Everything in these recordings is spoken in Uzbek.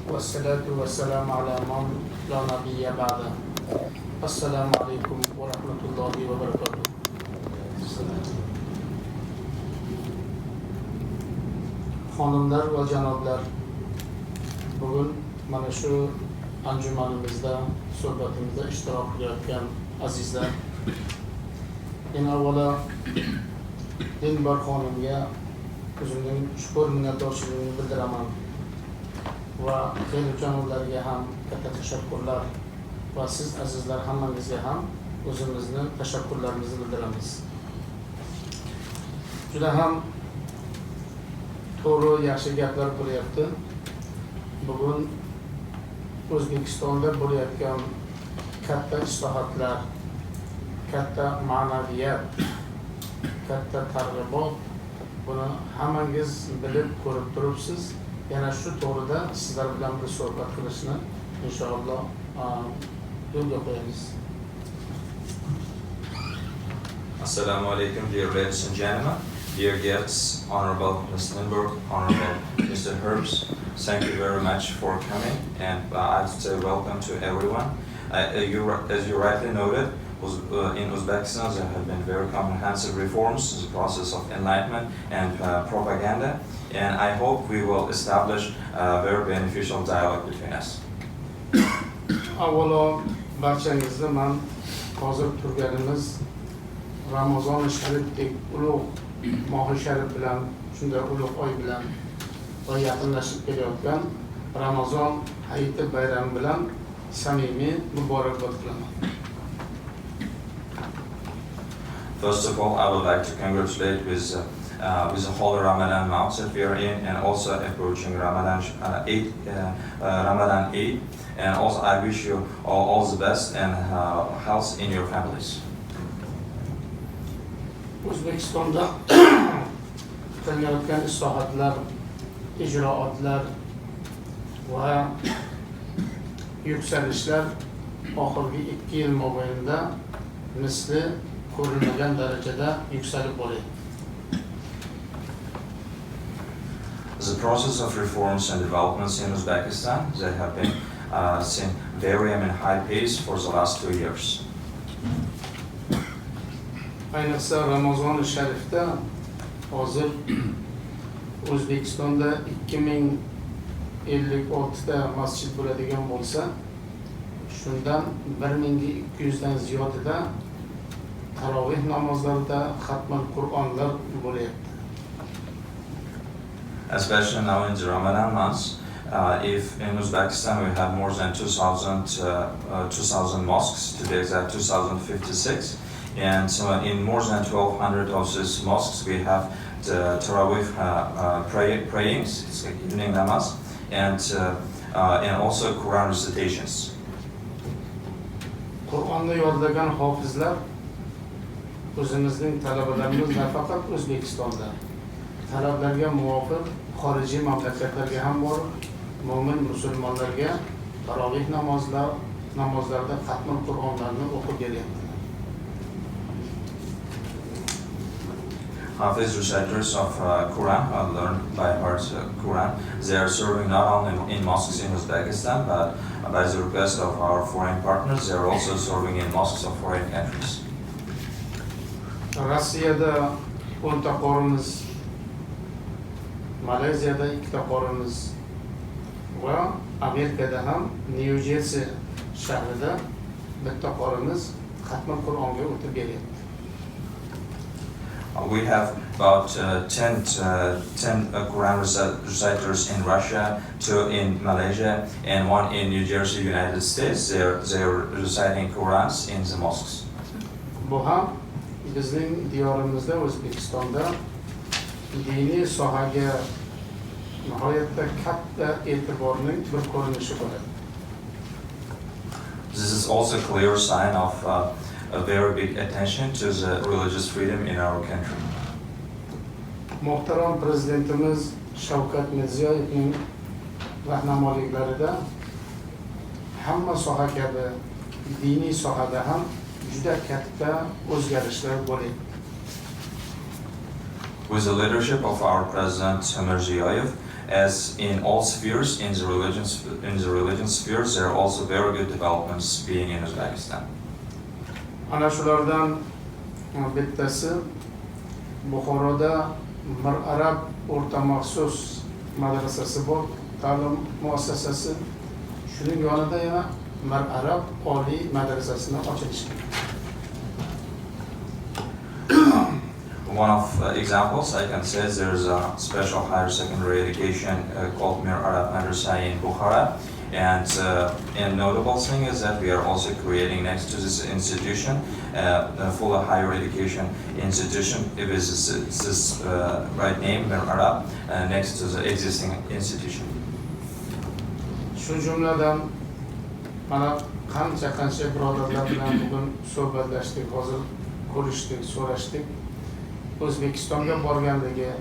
والصلاة والسلام على من لا نبي بعده. السلام عليكم ورحمة الله وبركاته. Xonimlar va janoblar, bugun mana shu anjumanimizda, suhbatimizda ishtirok qilayotgan azizlar, en avvalo Dinbar xonimga o'zimning chuqur minnatdorchiligimni bildiraman va janoblarga ham katta tashakkurlar va siz azizlar hammangizga ham o'zimizni tashakkurlarimizni bildiramiz. Juda ham to'g'ri, yaxshi gaplar bo'lyapti. Bugun O'zbekistonda bo'layotgan katta islohotlar, katta ma'naviyat, katta targ'ibot, buni hammangiz bilib ko'rib turibsiz. Yana shu to'g'rida sizlar bilan bir suhbat qilishni inshaalloh yo'lga qo'yamiz. Assalamu alaikum, dear ladies and gentlemen, dear guests, Honorable Mr. Lindbergh, Honorable Mr. Herbs. Thank you very much for coming, and I'd say welcome to everyone. As you rightly noted, in Uzbekistan there have been very comprehensive reforms in the process of enlightenment and propaganda, and I hope we will establish a very beneficial dialogue between us. Avvalo barchangizni men hozir turganimiz Ramazon sharifdek ulug' mohi sharif bilan, shunday ulug' oy bilan va yaqinlashib kelayotgan Ramazon hayiti bayrami bilan samimiy muborakbod qilaman. First of all, I would like to congratulate with the holy Ramadan month that we are in, and also approaching Ramadan Eid, and also I wish you all the best and health in your families. O'zbekistonda qilinayotgan islohotlar, ijroatlar va yuksalishlar oxirgi 2 yil mobaynida misli ko'rilmagan darajada yuksalib boryapti. The process of reforms and developments in Uzbekistan, they have been seen very high pace for the last 2 years. Ayniqsa Ramazon sharifda hozir O'zbekistonda 2056 ta masjid bo'ladigan bo'lsa, shundan 1200 dan ziyodida tarovih namozlarida xatmal Qur'onlar bo'lyapti. Especially now in the Ramadan months, if in Uzbekistan we have more than 2,000 mosques, to be exact 2,056, and in more than 1,200 of these mosques we have the tarawih prayings, it's like evening namaz, and also Quran recitations. Qur'onni yodlagan hofizlar o'zimizning talabalarimiz nafaqat O'zbekistonda, talablarga muvofiq xorijiy mamlakatlarga ham bor, mo'min musulmonlarga tarovih namozlarida xatmal Qur'onlarni o'qib beryapti. Hafiz reciters of Quran, learned by heart Quran, they are serving not only in mosques in Uzbekistan, but by the request of our foreign partners, they are also serving in mosques of foreign countries. Rossiyada 10 ta qorimiz, Malayziyada 2 ta qorimiz va Amerikada ham New Jersey shahrida bitta qorimiz xatmal Qur'onga o'tib beryapti. We have about 10 Quran reciters in Russia, 2 in Malaysia, and 1 in New Jersey, United States. They are reciting Qurans in the mosques. Bu ham bizning diyorimizda O'zbekistonda diniy sohaga nihoyatda katta e'tiborning bir ko'rinishi bo'ladi. This is also a clear sign of a very big attention to the religious freedom in our country. Muhtaram Prezidentimiz Shavkat Mirziyoyevning rahnamoliklarida hamma soha kabi diniy sohada ham juda katta o'zgarishlar bo'lyapti. With the leadership of our President Mirziyoyev, as in all spheres, in the religion spheres, there are also very good developments being in Uzbekistan. Ana shulardan bittasi Buxoroda Mir Arab o'rta maxsus madrasasi bor, ta'lim muassasasi. Shuning yonida yana Mir Arab oliy madrasasini ochilishi. One of examples I can say is there's a special higher secondary education called Mir Arab Madrasa in Bukhara. And notable thing is that we are also creating next to this institution a full higher education institution. It is this right name, Mir Arab, next to the existing institution. Shu jumladan mana qancha birodarlar bilan bugun suhbatlashdik, hozir ko'rishdik, so'rashdik. Uzbekistonga borganligi,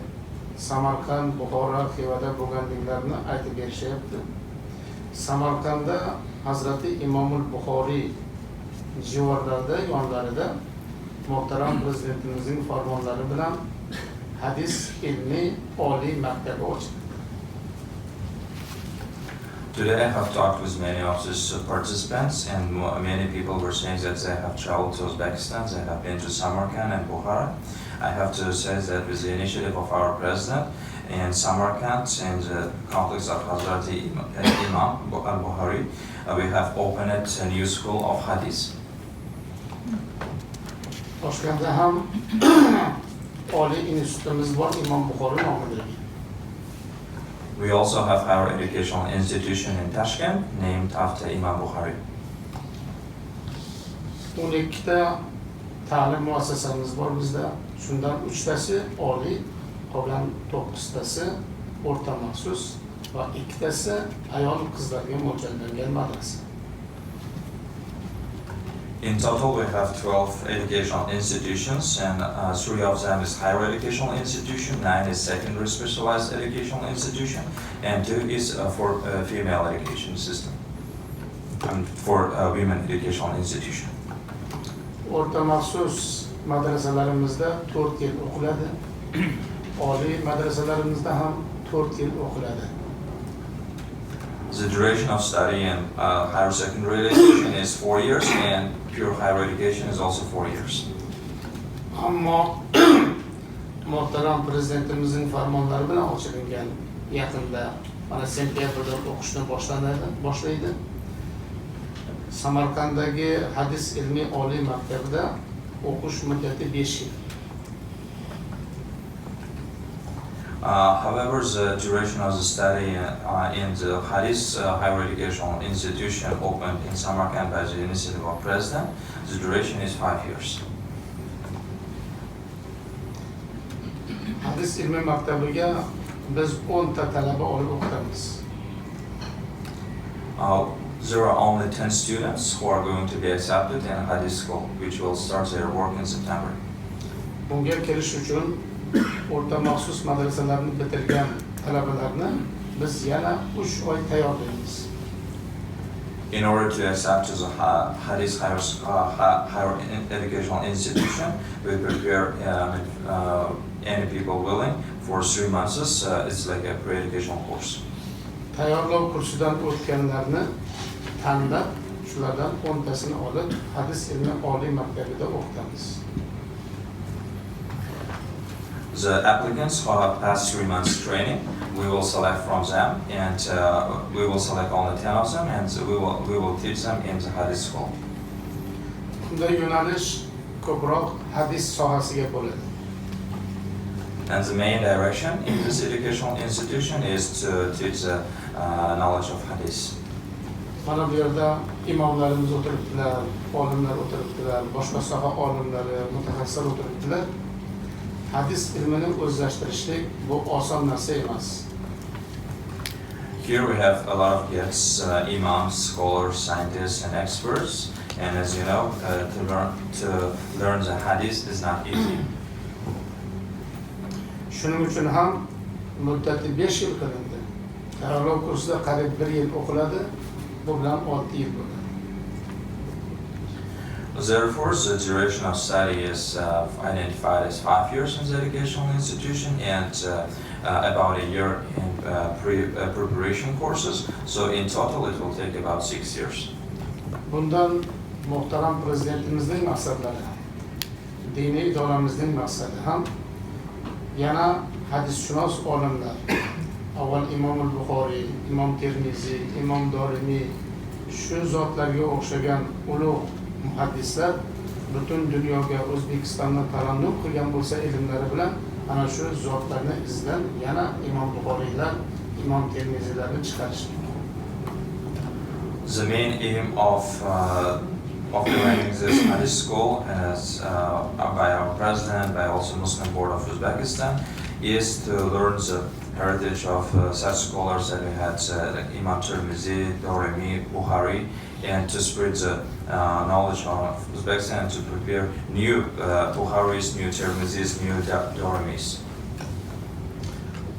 Samarqand, Buxoro, Xivada bo'lganliklarini aytib berishyapti. Samarqandda Hazrati Imomul Buxoriy jivorlarida, yonlarida muhtaram prezidentimizning farmonlari bilan hadis ilmiy oliy maktabi ochildi. Today I have talked with many of these participants, and many people were saying that they have traveled to Uzbekistan, they have been to Samarkand and Bukhara. I have to say that with the initiative of our president in Samarkand and the complex of Hazrati Imam al-Bukhari, we have opened a new school of hadith. Toshkentda ham oliy institutimiz bor, Imom Buxoriy nomida. We also have our educational institution in Tashkent named after Imam Bukhari. 12 ta ta'lim muassasamiz bor bizda. Shundan 3 tasi oliy, qolgan 9 tasi o'rta maxsus va 2 tasi ayol qizlarga mo'ljallangan madrasa. In total, we have 12 educational institutions, and 3 of them is higher educational institution, 9 is secondary specialized educational institution, and 2 is for female education system, for women educational institution. O'rta maxsus madrasalarimizda 4 yil o'qiladi. Oliy madrasalarimizda ham 4 yil o'qiladi. The duration of study in higher secondary education is 4 years, and pure higher education is also 4 years. Ammo muhtaram prezidentimizning farmonlari bilan ochilingan yaqinda mana sentyabrda o'qishni boshlaydi. Samarqanddagi hadis ilmiy oliy maktabida o'qish muddati 5 yil. However, the duration of the study in the Hadith higher educational institution opened in Samarkand by the initiative of President, the duration is 5 years. Hadis ilmiy maktabiga biz 10 ta talaba olib o'qitamiz. There are only 10 students who are going to be accepted in Hadith school, which will start their work in September. Bunga kirish uchun o'rta maxsus madrasalarni bitirgan talabalarni biz yana 3 oy tayyorlaymiz. In order to accept to the Hadith higher educational institution, we prepare any people willing for 3 months. It's like a pre-educational course. Tayyorlov kursidan o'tganlarni tanlab, shulardan 10 tasini olib, hadis ilmi oliy maktabida o'qitamiz. The applicants who have passed 3 months training, we will select from them, and we will select only 10 of them, and we will teach them in the hadith school. Bunda yo'nalish ko'proq hadis sohasiga bo'ladi. And the main direction in this educational institution is to teach the knowledge of hadith. Mana bu yerda imomlarimiz o'tiribdilar, olimlar o'tiribdilar, boshqa soha olimlari, mutaxassislar o'tiribdilar. Hadis ilmini o'zlashtirishlik bu oson narsa emas. Here we have a lot of guests, imams, scholars, scientists, and experts. And as you know, to learn the hadith is not easy. Shuning uchun ham muddati 5 yil qilindi. Tayyorlov kursida qariyb 1 yil o'qiladi, bu bilan 6 yil bo'ladi. Therefore, the duration of study is identified as 5 years in the educational institution, and about a year in preparation courses. So in total, it will take about 6 years. Bundan muhtaram prezidentimizning maqsadlari, diniy idoramizning maqsadi ham yana hadisshunos olimlar, avval Imom al-Buxoriy, Imom Termiziy, Imom Dorimiy, shu zotlarga o'xshagan ulug' muhaddislar butun dunyoga O'zbekistondan tarannum qilgan bo'lsa ilmlari bilan ana shu zotlarni izdan yana Imom Buxoriylar, Imom Termiziylarni chiqarish. The main aim of running this hadith school, as by our president, by also Muslim Board of Uzbekistan, is to learn the heritage of such scholars that we had, like Imam Tirmizi, Dorimi, Bukhari, and to spread the knowledge of Uzbekistan and to prepare new Bukharis, new Tirmizis, new Dorimis.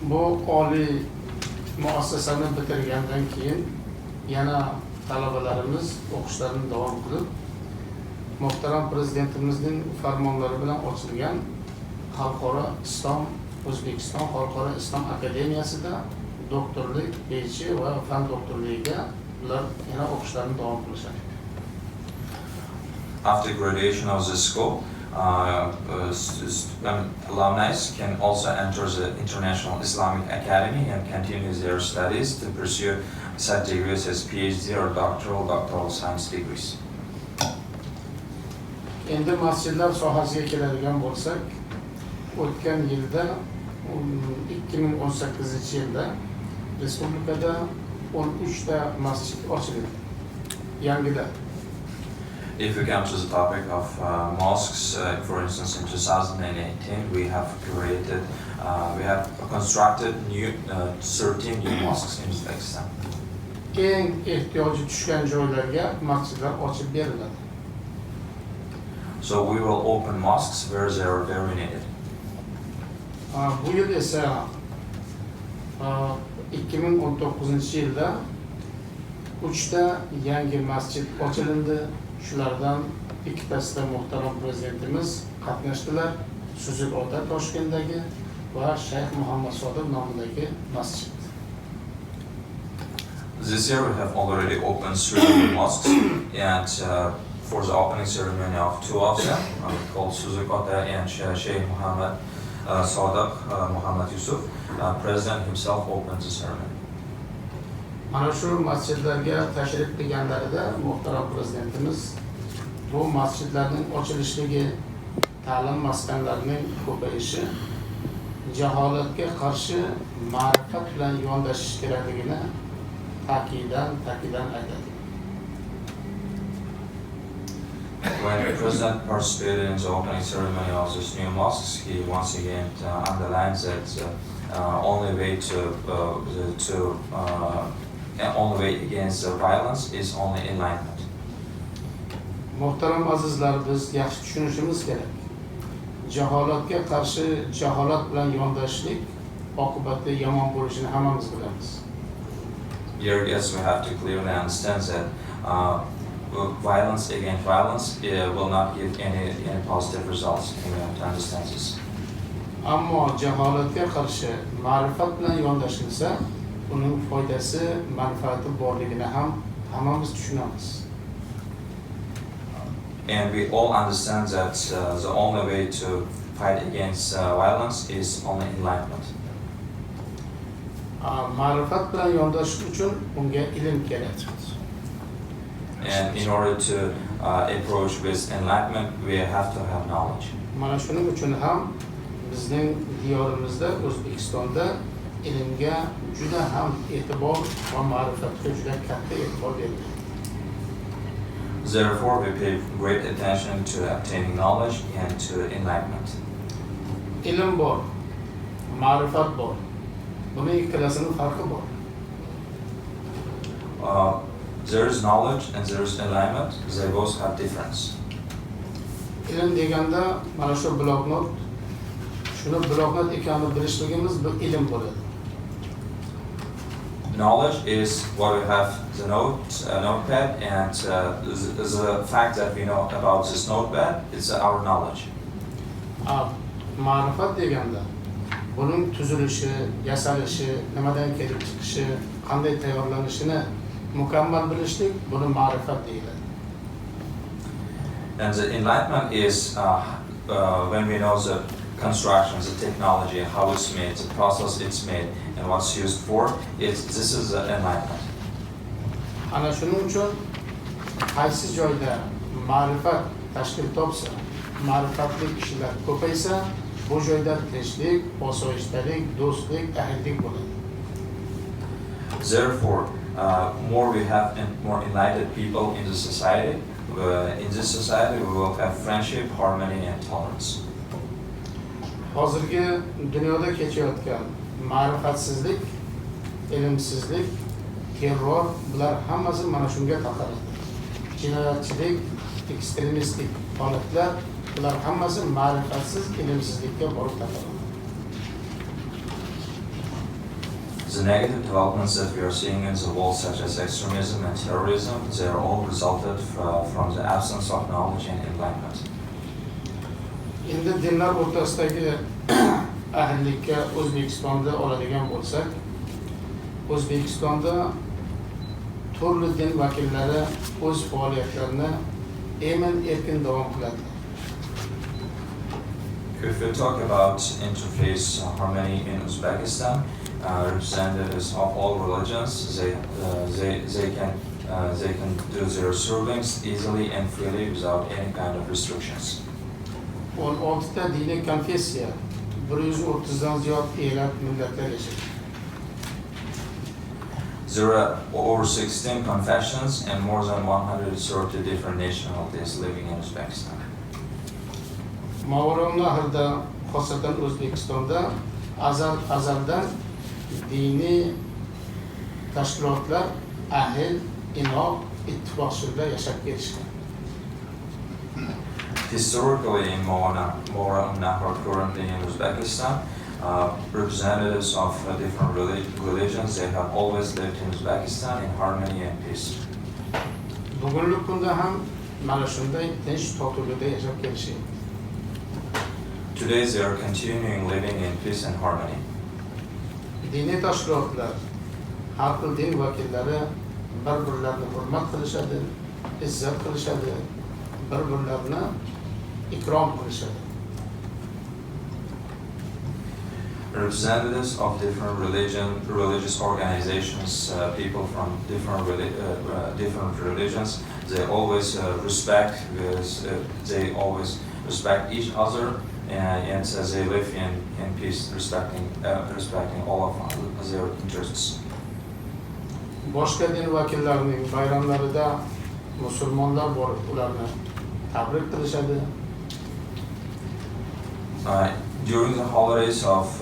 Bu oliy muassasani bitirgandan keyin yana talabalarimiz o'qishlarini davom qilib, muhtaram prezidentimizning farmonlari bilan ochilgan Xalqaro Islom O'zbekiston Xalqaro Islom akademiyasida doktorlik, PhD va fan doktorligiga ular yana o'qishlarini davom qilishadi. After graduation of the school, alumni can also enter the International Islamic Academy and continue their studies to pursue such degrees as PhD or doctoral science degrees. Endi masjidlar sohasiga keladigan bo'lsak, o'tgan yilda 2018-yilda respublikada 13 ta masjid ochildi. Yangida. If we come to the topic of mosques, for instance, in 2018, we have constructed 13 new mosques in Uzbekistan. Eng ehtiyoji tushgan joylarga masjidlar ochib beriladi. So we will open mosques where they are very needed. Bu yil esa 2019-yilda 3 ta yangi masjid ochildi. Shulardan ikkitasida muhtaram prezidentimiz qatnashdilar. Suzuk-Ota Toshkentdagi va Shayx Muhammad Sodiq nomidagi masjid. This year we have already opened 3 new mosques, and for the opening ceremony of 2 of them, called Suzuk-Ota and Sheikh Muhammad Sodiq Muhammad Yusuf, President himself opened the ceremony. Mana shu masjidlarga tashrif qilganlarida muhtaram prezidentimiz bu masjidlarning ochilishligi, ta'lim maskanlarining ko'payishi, jaholatga qarshi ma'rifat bilan yondashish kerakligini ta'kiddan aytadi. When the President participated in the opening ceremony of this new mosques, he once again underlines that only way against violence is only enlightenment. Muhtaram azizlar, biz yaxshi tushunishimiz kerak. Jaholatga qarshi jaholat bilan yondashishlik oqibati yomon bo'lishini hammamiz bilamiz. Dear guests, we have to clearly understand that violence against violence will not give any positive results. We have to understand this. Ammo jaholatga qarshi ma'rifat bilan yondashilsa, uning foydasi, manfaati borligini ham hammamiz tushunamiz. And we all understand that the only way to fight against violence is only enlightenment. Ma'rifat bilan yondashish uchun unga ilm kerak. And in order to approach with enlightenment, we have to have knowledge. Mana shuning uchun ham bizning diyorimizda, O'zbekistonda ilmga juda ham e'tibor va ma'rifatga juda katta e'tibor beriladi. Therefore, we pay great attention to obtaining knowledge and to enlightenment. Ilm bor, ma'rifat bor. Buning ikkalasining farqi bor. There is knowledge and there is enlightenment. They both have difference. Ilm deganda mana shu bloknot, shuni bloknot ekanini bilishligimiz bu ilm bo'ladi. Knowledge is what we have the notepad, and the fact that we know about this notepad is our knowledge. Ma'rifat deganda buning tuzilishi, yasalishi, nimadan kelib chiqishi, qanday tayyorlanishini mukammal bilishlik buni ma'rifat deyiladi. And the enlightenment is when we know the constructions, the technology, how it's made, the process it's made, and what's used for. This is the enlightenment. Ana shuning uchun qaysi joyda ma'rifat tashkil topsa, ma'rifatli kishilar ko'paysa, bu joyda tinchlik, osoyishtalik, do'stlik, ahillik bo'ladi. Therefore, more we have more enlightened people in the society, in this society we will have friendship, harmony, and tolerance. Hozirgi dunyoda kechayotgan ma'rifatsizlik, ilmsizlik, terror, bular hammasi mana shunga taqaladi. Jinoyatchilik, ekstremistik holatlar, bular hammasi ma'rifatsiz, ilmsizlikka borib taqaladi. The negative developments that we are seeing in the world, such as extremism and terrorism, they are all resulted from the absence of knowledge and enlightenment. Endi dinlar o'rtasidagi ahillikka O'zbekistonda oladigan bo'lsak, O'zbekistonda turli din vakillari o'z faoliyatlarini erkin davom qiladi. If we talk about interface harmony in Uzbekistan, representatives of all religions, they can do their servings easily and freely without any kind of restrictions. 16 ta diniy konfessiya, 130 dan ziyod elak millatlar yashaydi. There are over 16 confessions and more than 130 different nationalities living in Uzbekistan. Mavrum nahrida, xosatan O'zbekistonda azaldan diniy tashkilotlar ahil, inoq, ittifoqchilar yashab kelishgan. Historically, in Mawram Nahr, currently in Uzbekistan, representatives of different religions, they have always lived in Uzbekistan in harmony and peace. Bugungi kunda ham mana shunday tinch totuvlikda yashab kelishgan. Today they are continuing living in peace and harmony. Diniy tashkilotlar, har xil din vakillari bir-birlarini hurmat qilishadi, izzat qilishadi, bir-birlarini ikrom qilishadi. Representatives of different religious organizations, people from different religions, they always respect each other, and they live in peace, respecting all of their interests. Boshqa din vakillarining bayramlarida musulmonlar borib ularni tabrik qilishadi. During the holidays of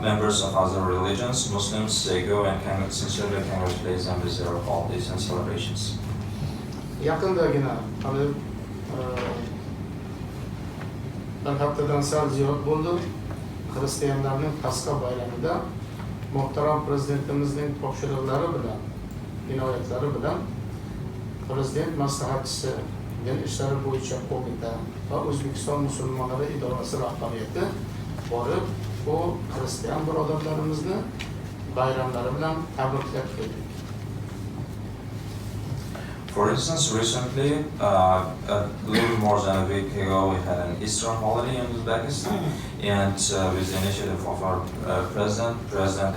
members of other religions, Muslims, they go and sincerely congratulate them with their holidays and celebrations. Yaqindagina bir haftadan sal ziyod bo'ldi, xristianlarning Pasxa bayramida muhtaram prezidentimizning topshiriqlari bilan, inoyatlari bilan prezident maslahatchisi, din ishlari bo'yicha qo'mita va O'zbekiston Musulmonlar idorasi rahbariyati borib, bu xristian birodarlarimizni bayramlari bilan tabriklab keldik. For instance, recently, a little more than a week ago, we had an Easter holiday in Uzbekistan, and with the initiative of our president,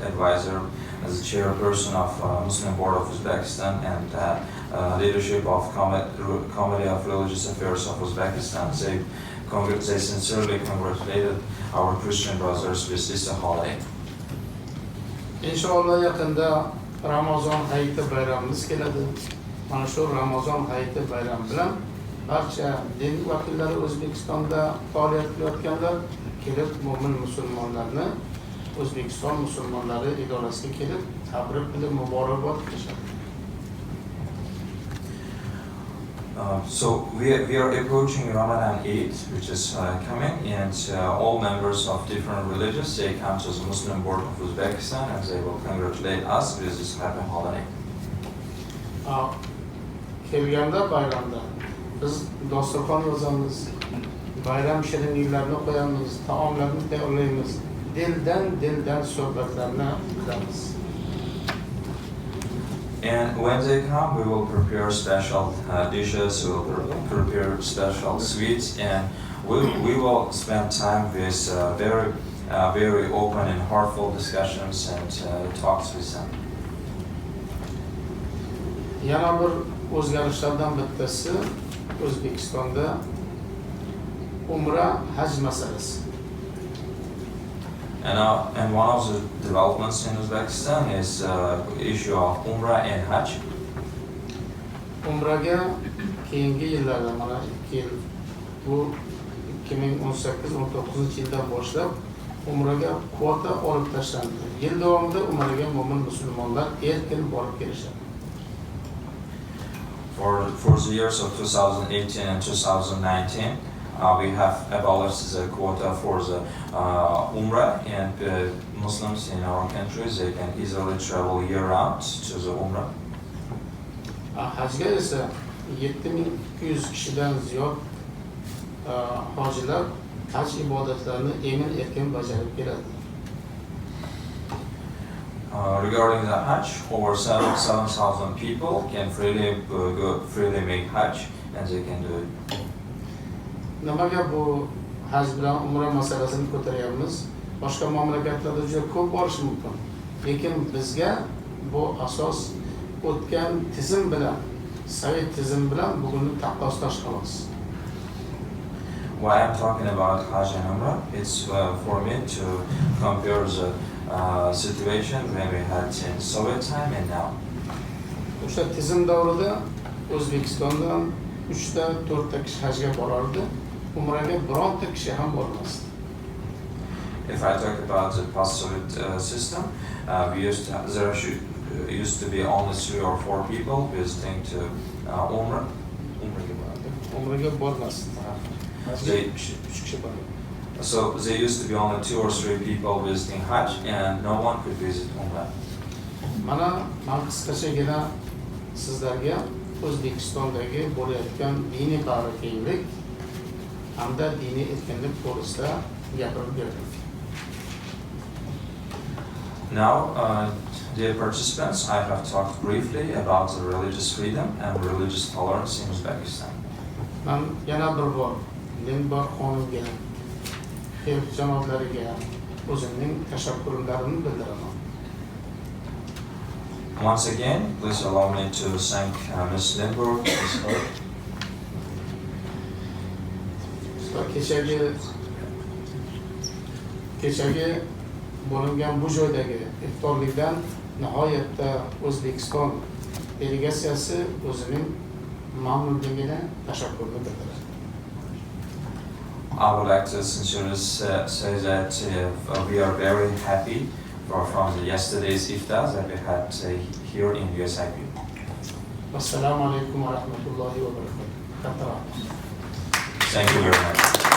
advisor, as the chairperson of Muslim Board of Uzbekistan, and leadership of Committee of Religious Affairs of Uzbekistan, they sincerely congratulated our Christian brothers with Easter holiday. Inshaalloh yaqinda Ramazon hayiti bayramimiz keladi. Mana shu Ramazon hayiti bayram bilan barcha din vakillari O'zbekistonda faoliyat qilayotganlar kelib mo'min musulmonlarni O'zbekiston Musulmonlari idorasiga kelib tabrik qilib muborakbod qilishadi. So we are approaching Ramadan Eid, which is coming, and all members of different religions, they come to the Muslim Board of Uzbekistan and they will congratulate us with this happy holiday. Kelganda bayramda biz dasturxon yozamiz, bayram shirinliklarini qo'yamiz, taomlarni tayyorlaymiz. dildan suhbatlarni qilamiz. And when they come, we will prepare special dishes, we will prepare special sweets, and we will spend time with very open and heartful discussions and talks with them. Yana bir o'zgarishlardan bittasi O'zbekistonda umra haj masalasi. And one of the developments in Uzbekistan is issue of Umrah and Hajj. Umraga keyingi yillarda mana 2 yil bu 2018-19 yildan boshlab umraga kvota olib tashlandi. Yil davomida umraga mo'min musulmonlar erkin borib kelishadi. For the years of 2018 and 2019, we have abolished the quota for the Umrah, and Muslims in our countries, they can easily travel year-round to the Umrah. Hajga esa 7200 kishidan ziyod hojilar haj ibodatlarini emin-erkin bajarib keladi. Regarding the Hajj, over 7,000 people can freely make Hajj, and they can do it. Nimaga bu haj bilan umra masalasini ko'taryapmiz? Boshqa mamlakatlarda juda ko'p borish mumkin. Lekin bizga bu asos o'tgan tizim bilan, sovet tizim bilan bugunni taqqoslash xolos. Why I'm talking about Hajj and Umrah, it's for me to compare the situation when we had in Soviet time and now. O'sha tizim davrida O'zbekistondan 3 ta 4 ta kishi hajga borardi. Umraga bironta kishi ham bormasdi. If I talk about the post-Soviet system, there used to be only 3 or 4 people visiting to Umrah. Umraga bormasdi. So there used to be only 2 or 3 people visiting Hajj, and no one could visit Umrah. Mana men qisqachagina sizlarga O'zbekistondagi bo'layotgan diniy bag'rikenglik hamda diniy erkinlik to'g'risida gapirib berdim. Now, dear participants, I have talked briefly about the religious freedom and religious tolerance in Uzbekistan. Men yana bir bor Linbar xonimga, xalq janoblariga o'zimning tashakkurlarimni bildiraman. Once again, please allow me to thank Ms. Lindberg, Ms. Herb. Kechagi bo'lingan bu joydagi iftorlikdan nihoyatda O'zbekiston delegatsiyasi o'zining mamnunligini, tashakkurini bildiradi. I would like to sincerely say that we are very happy from the yesterday's iftar that we had here in USIP. Assalamu alaikum wa rahmatullahi wa barakatuh. Thank you very much.